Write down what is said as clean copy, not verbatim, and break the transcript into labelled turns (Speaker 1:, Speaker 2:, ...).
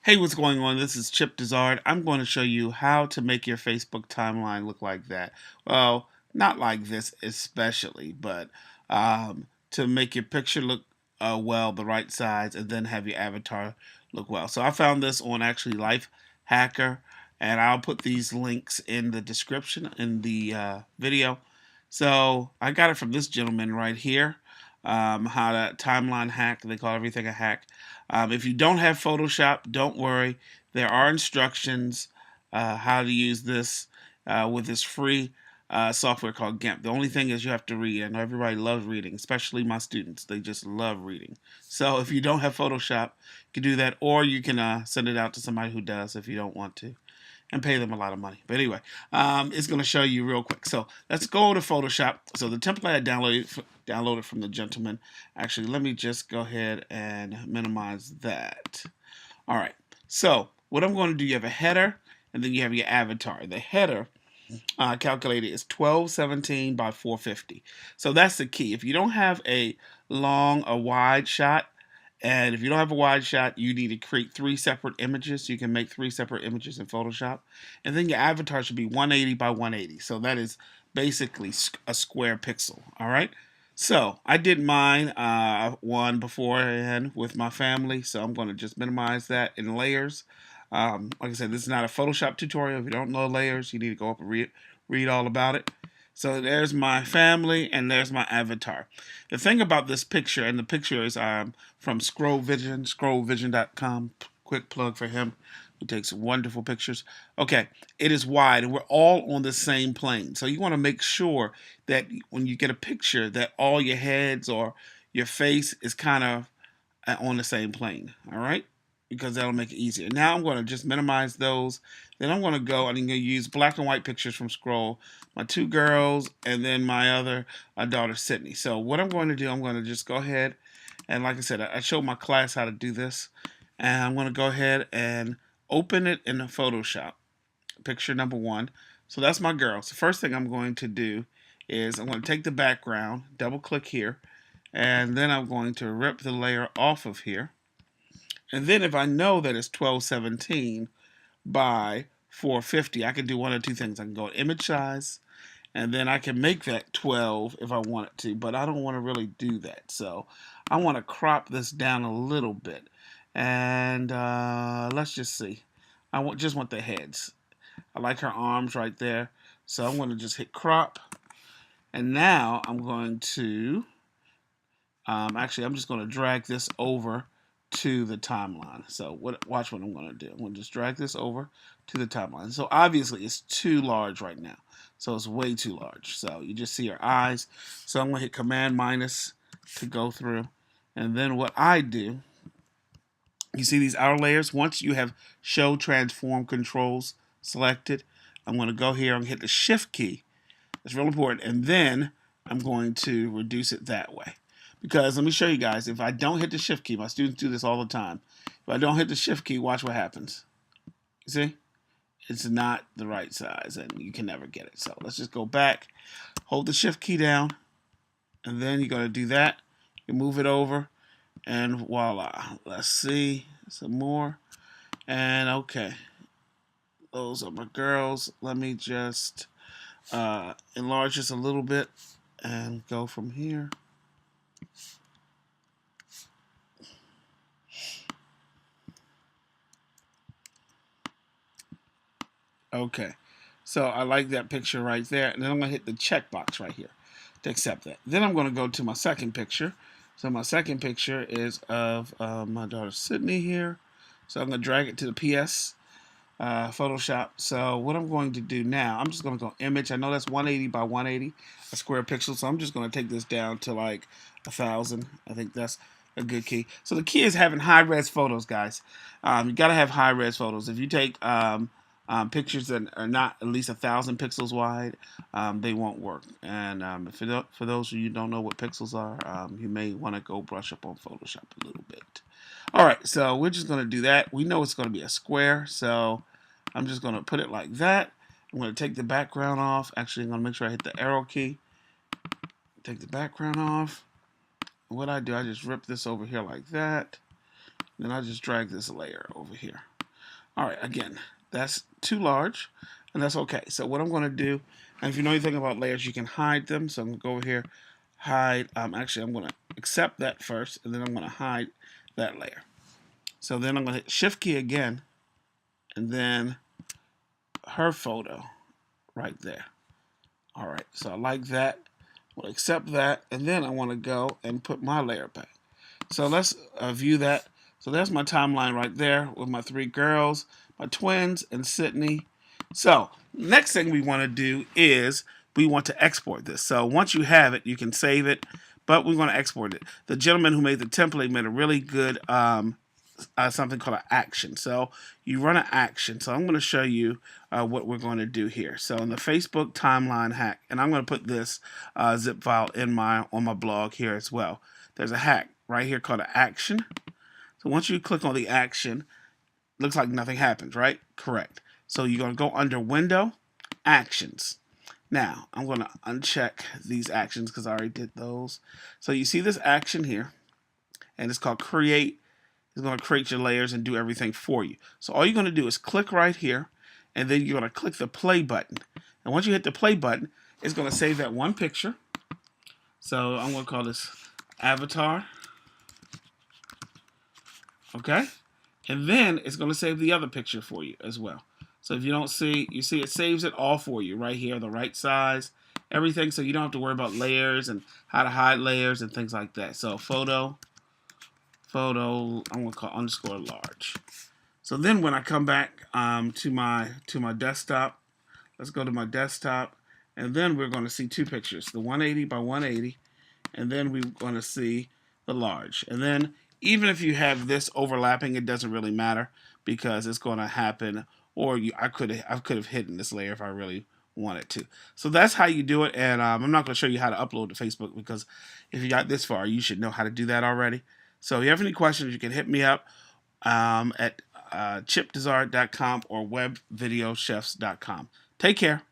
Speaker 1: Hey, what's going on? This is Chip Dizard. I'm going to show you how to make your Facebook timeline look like that. Well, not like this especially, but to make your picture look well, the right size, and then have your avatar look well. So I found this on actually Life Hacker, and I'll put these links in the description in the video. So I got it from this gentleman right here. How to timeline hack. They call everything a hack. If you don't have Photoshop, don't worry. There are instructions how to use this with this free software called GIMP. The only thing is you have to read. I know everybody loves reading, especially my students. They just love reading. So if you don't have Photoshop, you can do that, or you can send it out to somebody who does if you don't want to, and pay them a lot of money. But anyway, it's going to show you real quick. So let's go to Photoshop. So the template I downloaded from the gentleman. Actually, let me just go ahead and minimize that. All right. So what I'm going to do, you have a header, and then you have your avatar. The header calculated is 1217 by 450. So that's the key. If you don't have a wide shot, and if you don't have a wide shot, you need to create 3 separate images. You can make 3 separate images in Photoshop. And then your avatar should be 180 by 180. So that is basically a square pixel. All right. So I did mine one beforehand with my family. So I'm going to just minimize that in layers. Like I said, this is not a Photoshop tutorial. If you don't know layers, you need to go up and read all about it. So there's my family and there's my avatar. The thing about this picture, and the picture is from Scrollvision, scrollvision.com. Quick plug for him, who takes wonderful pictures. Okay, it is wide, and we're all on the same plane. So you want to make sure that when you get a picture, that all your heads or your face is kind of on the same plane. All right, because that'll make it easier. Now I'm going to just minimize those. Then I'm going to go and I'm going to use black and white pictures from Scroll. My 2 girls and then my other daughter, Sydney. So what I'm going to do, I'm going to just go ahead and, like I said, I showed my class how to do this. And I'm going to go ahead and open it in the Photoshop. Picture number 1. So that's my girls. The first thing I'm going to do is I'm going to take the background, double click here, and then I'm going to rip the layer off of here. And then if I know that it's 1217 by 450, I can do one of 2 things. I can go image size, and then I can make that 12 if I want it to, but I don't want to really do that. So I want to crop this down a little bit. And let's just see. Just want the heads. I like her arms right there. So I'm going to just hit crop. And now I'm going to, actually, I'm just going to drag this over to the timeline. So watch what I'm going to do. I'm going to just drag this over to the timeline. So obviously it's too large right now. So it's way too large. So you just see her eyes. So I'm going to hit Command minus to go through. And then what I do, you see these outer layers? Once you have Show Transform Controls selected, I'm going to go here and hit the Shift key. That's real important. And then I'm going to reduce it that way. Because let me show you guys, if I don't hit the Shift key, my students do this all the time. If I don't hit the Shift key, watch what happens. You see? It's not the right size, and you can never get it. So let's just go back, hold the Shift key down, and then you're going to do that. You move it over, and voila. Let's see some more. And okay, those are my girls. Let me just enlarge this a little bit and go from here. Okay, so I like that picture right there, and then I'm going to hit the checkbox right here to accept that. Then I'm going to go to my second picture. So my second picture is of my daughter Sydney here. So I'm going to drag it to the PS Photoshop. So what I'm going to do now, I'm just going to go image. I know that's 180 by 180, a square pixel. So I'm just going to take this down to like 1,000. I think that's a good key. So the key is having high res photos, guys. You got to have high res photos. If you take pictures that are not at least 1,000 pixels wide, they won't work. And for those of you who don't know what pixels are, you may want to go brush up on Photoshop a little bit. All right, so we're just going to do that. We know it's going to be a square, so I'm just going to put it like that. I'm going to take the background off. Actually, I'm going to make sure I hit the arrow key. Take the background off. What I do, I just rip this over here like that. Then I just drag this layer over here. All right, again, that's too large, and that's okay. So what I'm going to do, and if you know anything about layers, you can hide them. So I'm going to go over here, hide. Actually, I'm going to accept that first, and then I'm going to hide that layer. So then I'm going to hit Shift key again, and then her photo right there. All right, so I like that. We'll accept that, and then I want to go and put my layer back. So let's view that. So there's my timeline right there with my 3 girls, my twins, and Sydney. So next thing we want to do is we want to export this. So once you have it, you can save it, but we want to export it. The gentleman who made the template made a really good something called an action. So you run an action. So I'm going to show you what we're going to do here. So in the Facebook timeline hack, and I'm going to put this zip file in on my blog here as well. There's a hack right here called an action. So once you click on the action, looks like nothing happens, right? Correct. So you're going to go under Window, Actions. Now, I'm going to uncheck these actions because I already did those. So you see this action here, and it's called Create. It's going to create your layers and do everything for you. So all you're going to do is click right here, and then you're going to click the play button. And once you hit the play button, it's going to save that one picture. So I'm going to call this Avatar. Okay? And then it's going to save the other picture for you as well. So if you don't see, you see it saves it all for you right here, the right size, everything. So you don't have to worry about layers and how to hide layers and things like that. So photo, I'm going to call underscore large. So then when I come back to my desktop, let's go to my desktop, and then we're going to see 2 pictures, the 180 by 180, and then we're going to see the large. And then even if you have this overlapping, it doesn't really matter because it's going to happen. Or I could have hidden this layer if I really wanted to. So that's how you do it. And I'm not going to show you how to upload to Facebook because if you got this far, you should know how to do that already. So if you have any questions, you can hit me up at chipdesart.com or webvideochefs.com. Take care.